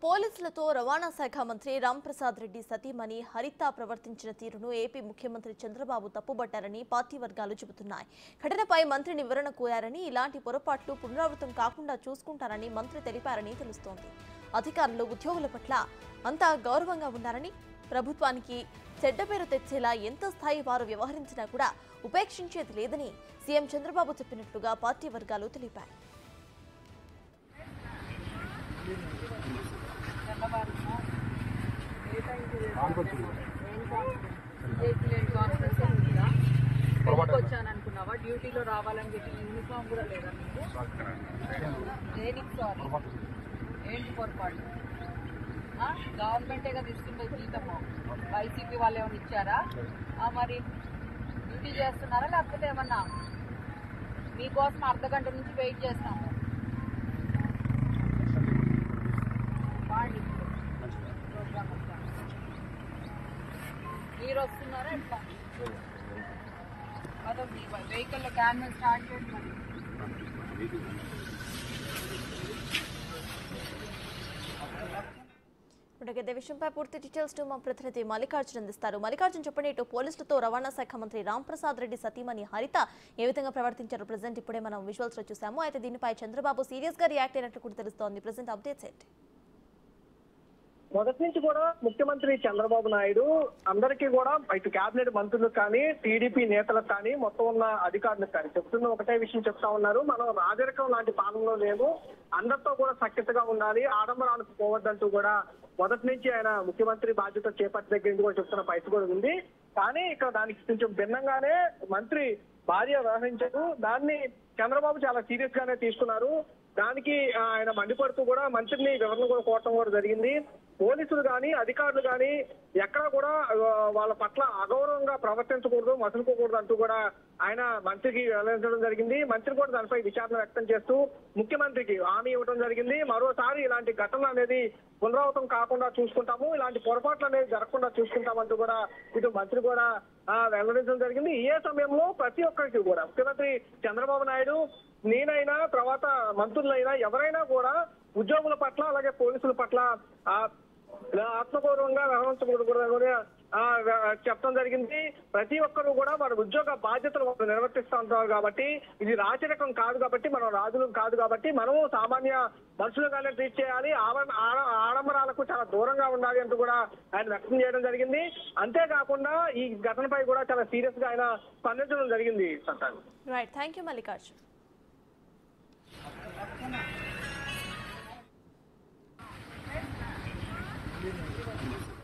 పోలీసులతో రవాణా శాఖ మంత్రి రాంప్రసాద్ రెడ్డి సతీమణి హరిత ప్రవర్తించిన తీరును ఏపీ ముఖ్యమంత్రి చంద్రబాబు తప్పుబట్టారని పార్టీ వర్గాలు చెబుతున్నాయి. ఘటనపై మంత్రిని వివరణ కోరారని, ఇలాంటి పొరపాట్లు పునరావృతం కాకుండా చూసుకుంటారని మంత్రి తెలిపారని తెలుస్తోంది. అధికారులు ఉద్యోగుల పట్ల అంతా గౌరవంగా ఉన్నారని, ప్రభుత్వానికి చెడ్డ పేరు తెచ్చేలా ఎంత స్థాయి వారు వ్యవహరించినా కూడా ఉపేక్షించేది లేదని సీఎం చంద్రబాబు చెప్పినట్లుగా పార్టీ వర్గాలు తెలిపాయి. వచ్చాననుకున్నావా? డ్యూటీలో రావాలని చెప్పి యూనిఫామ్ కూడా లేదా మీకు? దేనికి సారీ? ఏంటి పొరపాటు? గవర్నమెంటే కదా ఇస్తుండే జీతము. వైసీపీ వాళ్ళు ఏమైనా ఇచ్చారా? మరి డ్యూటీ చేస్తున్నారా లేకపోతే ఏమన్నా? మీకోసం అర్ధగంట నుంచి వెయిట్ చేస్తాము. మీరు వస్తున్నారా ఎట్లా? అదో మీ వెహికల్లో క్యాన్వల్ స్టార్ట్ చేయండి. ఇదే విషయంపై పూర్తి డీటెయిల్స్ మా ప్రతినిధి మల్లికార్జున్ అందిస్తారు. మల్లికార్జున్, చెప్పండి, ఇటు పోలీసులతో రవాణా శాఖ మంత్రి రాంప్రసాద్ రెడ్డి సతీమణి హరిత ఏ విధంగా ప్రవర్తించారు? ప్రెజెంట్ ఇప్పుడే మనం విజువల్స్ లో చూసాము. అయితే దీనిపై చంద్రబాబు సీరియస్ గా రియాక్ట్ అయినట్లు కూడా తెలుస్తోంది. ప్రెజెంట్ అప్డేట్స్ ఏంటి? మొదటి నుంచి కూడా ముఖ్యమంత్రి చంద్రబాబు నాయుడు అందరికీ కూడా ఇటు కేబినెట్ మంత్రులకు కానీ, టీడీపీ నేతలకు కానీ, మొత్తం ఉన్న అధికారులకు కానీ చెప్తున్న ఒకటే విషయం చెప్తా ఉన్నారు. మనం రాజరికం లాంటి పాలనలో లేము, అందరితో కూడా సఖ్యతగా ఉండాలి, ఆడంబరాలకు పోవద్దంటూ కూడా మొదటి నుంచి ఆయన ముఖ్యమంత్రి బాధ్యత చేపట్టి దగ్గర నుంచి కూడా చెప్తున్న పరిస్థితి కూడా ఉంది. కానీ ఇక్కడ దానికి కొంచెం భిన్నంగానే మంత్రి భార్య వ్యవహరించారు. దాన్ని చంద్రబాబు చాలా సీరియస్ గానే తీసుకున్నారు. దానికి ఆయన మండిపడుతూ కూడా మంత్రిని వివరణ కూడా కోరటం కూడా జరిగింది. పోలీసులు కానీ, అధికారులు కానీ ఎక్కడా కూడా వాళ్ళ పట్ల అగౌరవంగా ప్రవర్తించకూడదు, మసులుకోకూడదు అంటూ కూడా ఆయన మంత్రికి వెల్లడించడం జరిగింది. మంత్రి కూడా దానిపై విచారణ వ్యక్తం చేస్తూ ముఖ్యమంత్రికి హామీ ఇవ్వడం జరిగింది. మరోసారి ఇలాంటి ఘటనలు అనేది పునరావృతం కాకుండా చూసుకుంటాము, ఇలాంటి పొరపాట్లు అనేది జరగకుండా చూసుకుంటామంటూ కూడా ఇటు మంత్రి కూడా వెల్లడించడం జరిగింది. ఏ సమయంలో ప్రతి ఒక్కరికి కూడా ముఖ్యమంత్రి చంద్రబాబు నాయుడు, నేనైనా తర్వాత మంత్రులైనా ఎవరైనా కూడా ఉద్యోగుల పట్ల అలాగే పోలీసుల పట్ల ఆత్మగౌరవంగా వ్యవహరించకూడదు చెప్పడం జరిగింది. ప్రతి ఒక్కరూ కూడా మన ఉద్యోగ బాధ్యతలు నిర్వర్తిస్తూ ఉంటారు కాబట్టి ఇది రాచరికం కాదు, కాబట్టి మనం రాజులు కాదు, కాబట్టి మనము సామాన్య మనుషులుగానే ట్రీట్ చేయాలి, ఆడంబరాలకు చాలా దూరంగా ఉండాలి అంటూ కూడా ఆయన వ్యక్తం చేయడం జరిగింది. అంతేకాకుండా ఈ ఘటనపై కూడా చాలా సీరియస్ గా ఆయన స్పందించడం జరిగింది. Right, thank you Mallikarjun. Thank you.